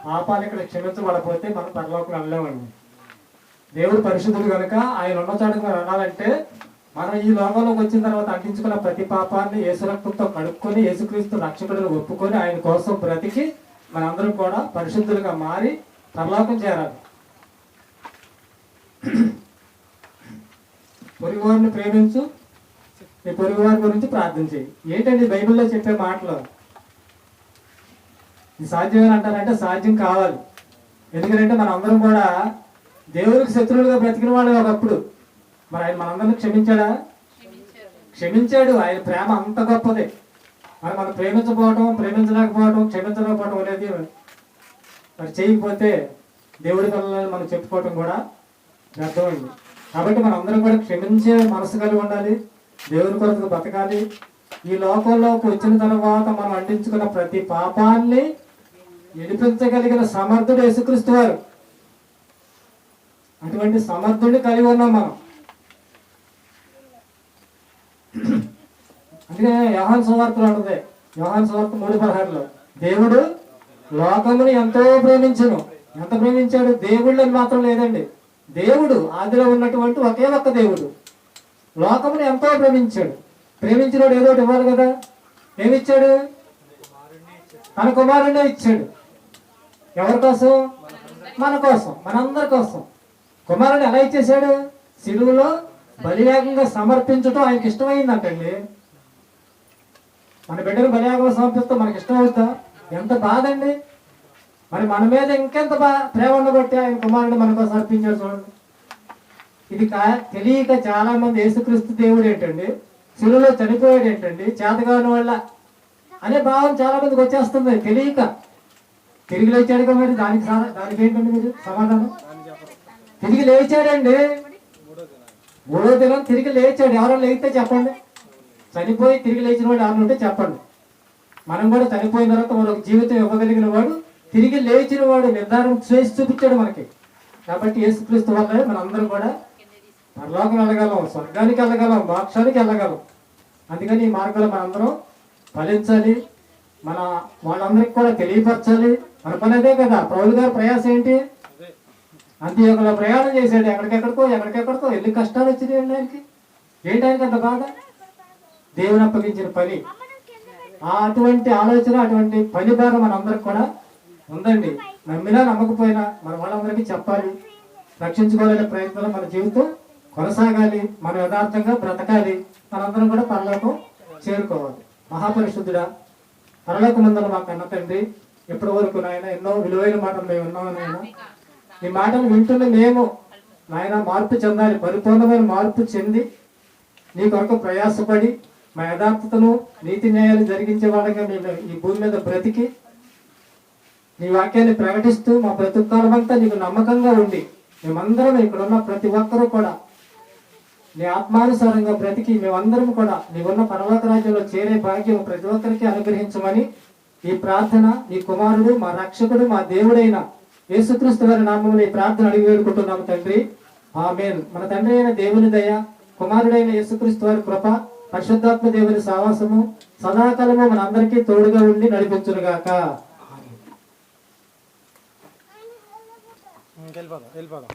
పాపాలు ఇక్కడ క్షమించబడపోతే మనం పరలోకం వెళ్ళలేమండి. దేవుడు పరిశుద్ధుడు కనుక ఆయన ఉన్న చోటకి మనం వెళ్ళాలంటే మనం ఈ లోకంలోకి వచ్చిన తర్వాత అంటించుకున్న ప్రతి పాపాన్ని యేసు రక్తంతో కడుక్కొని యేసుక్రీస్తు రక్షకుడిని ఒప్పుకొని ఆయన కోసం బ్రతికి మనందరం కూడా పరిశుద్ధులుగా మారి పరలోకం చేరాలి. పొరుగువారిని ప్రేమించు, నీ పొరుగువారి గురించి ప్రార్థన చేయి. ఏంటండి బైబిల్లో చెప్పే మాటలు? ఇది సాధ్యమని అంటారంటే సాధ్యం కావాలి. ఎందుకంటే మన అందరం కూడా దేవుడికి శత్రువులుగా బ్రతికిన వాళ్ళు ఒకప్పుడు. మరి ఆయన మనందరినీ క్షమించాడా? క్షమించాడు. ఆయన ప్రేమ అంత గొప్పది. మరి మనం ప్రేమించకపోవటం, ప్రేమించలేకపోవటం, క్షమించలేకపోవటం అనేది మరి చేయకపోతే దేవుడి పిల్లలని మనం చెప్పుకోవటం కూడా వ్యర్థమైంది. కాబట్టి మనం అందరం కూడా క్షమించే మనసు కలిగి ఉండాలి, దేవుని కొరకు బతకాలి. ఈ లోకంలోకి వచ్చిన తర్వాత మనం అంటించుకున్న ప్రతి పాపాన్ని విడిపించగలిగిన సమర్థుడు యేసుక్రీస్తు వారు. అటువంటి సమర్థుడిని కలిగి ఉన్నాం మనం. అందుకే యోహాను సువార్తలో ఉంటుంది, యోహాను సువార్త 3:16 దేవుడు లోకముని ఎంతో ప్రేమించును. ఎంత ప్రేమించాడు? దేవుళ్ళని మాత్రం లేదండి, దేవుడు ఆదిలో ఉన్నటువంటి ఒకే ఒక్క దేవుడు లోకముని ఎంతో ప్రేమించాడు. ప్రేమించినోడు ఏదో ఒకటి ఇవ్వాలి కదా. ఏమిచ్చాడు? తన కుమారుడే ఇచ్చాడు. ఎవరి కోసం? మన కోసం, మనందరి కోసం. కుమారుడు ఎలా ఇచ్చేశాడు? సిలువలో బలియాగంగా సమర్పించడం ఆయనకి ఇష్టమైందంటండి. మన బిడ్డను బలియాగంగా సమర్పిస్తే మనకి ఇష్టం అవుతా? ఎంత బాధ అండి. మరి మన మీద ఇంకెంత ప్రేమ ఉండబట్టి ఆయన కుమారుడు మన కోసం అర్పించాడు. చూడండి, ఇది తెలియక చాలా మంది యేసుక్రీస్తు దేవుడు ఏంటండి, సిలువలో చనిపోయాడు ఏంటండి, చేతగాని వాళ్ళ అనే భావం చాలా మందికి వచ్చేస్తుంది తెలియక. తిరిగి లేచాడు కదా, మరి దానికి ఏంటండి మీరు సమాధానం? తిరిగి లేచాడండి, 3వ దినం తిరిగి లేచాడు. ఎవరైనా లేగితే చెప్పండి. చనిపోయి తిరిగి లేచిన వాడు ఎవరు ఉంటే చెప్పండి. మనం కూడా చనిపోయిన తర్వాత మరొక జీవితం ఇవ్వగలిగిన వాడు, తిరిగి లేచిన వాడు నిర్ధారణ చేసి చూపించాడు మనకి. కాబట్టి యేసుక్రీస్తు వల్లే మనందరం కూడా పరలోకం వెళ్ళగలం, స్వర్గానికి వెళ్ళగలం, మోక్షానికి వెళ్ళగలం. అందుకని ఈ మార్గంలో మనందరం ఫలించాలి, మన వాళ్ళందరికీ కూడా తెలియపరచాలి. మన పని అదే కదా. పౌలు గారి ప్రయాసం ఏంటి? అంత్యోకలో ప్రయాణం చేశాడు, ఎక్కడికెక్కడికో ఎన్ని కష్టాలు వచ్చినాయి ఆయనకి. ఏంటి ఆయనకి అంత బాధ? దేవుని అప్పగించిన పని, అటువంటి ఆలోచన, అటువంటి పని భాగం మనందరికి కూడా ఉందండి. నమ్మినా నమ్మకపోయినా మన వాళ్ళందరికీ చెప్పాలి, రక్షించుకోవాలనే ప్రయత్నంలో మన జీవితం కొనసాగాలి, మనం యథార్థంగా బ్రతకాలి, మనందరం కూడా పరలోకం చేరుకోవాలి. మహాపరిశుద్ధుడా, పరలోక మందుల మా కన్న తండ్రి, ఇప్పటి వరకు నాయన ఎన్నో విలువైన మాటలు మేము విన్నాము నాయన. ఈ మాటలు వింటున్న మేము నాయన మార్పు చెందాలి, పరిపూర్ణమైన మార్పు చెంది నీ కొరకు ప్రయాసపడి మా యథార్థతను, నీతి న్యాయాలు జరిగించే వాళ్ళగా మేము ఈ భూమి మీద బ్రతికి నీ వాక్యాన్ని ప్రకటిస్తూ మా బ్రతుకాలం అంతా నీకు నమ్మకంగా ఉండి మేమందరం ఇక్కడ ఉన్న ప్రతి ఒక్కరూ కూడా నీ ఆత్మానుసారంగా బ్రతికి మేమందరం కూడా నీవున్న పరలోక రాజ్యంలో చేరే భాగ్యం ప్రతి ఒక్కరికి అనుగ్రహించమని ఈ ప్రార్థన నీ కుమారుడు, మా రక్షకుడు, మా దేవుడైన యేసుక్రీస్తు వారి నామములో ఈ ప్రార్థన అడిగి వేడుకుంటున్నాము తండ్రి. ఆమేన్. మన తండ్రి అయిన దేవుని దయ, కుమారుడైన యేసుక్రీస్తు వారి కృప, పరిశుద్ధాత్మ దేవుని సావాసము సదాకాలము మన అందరికీ తోడుగా ఉండి నడిపించునుగాక.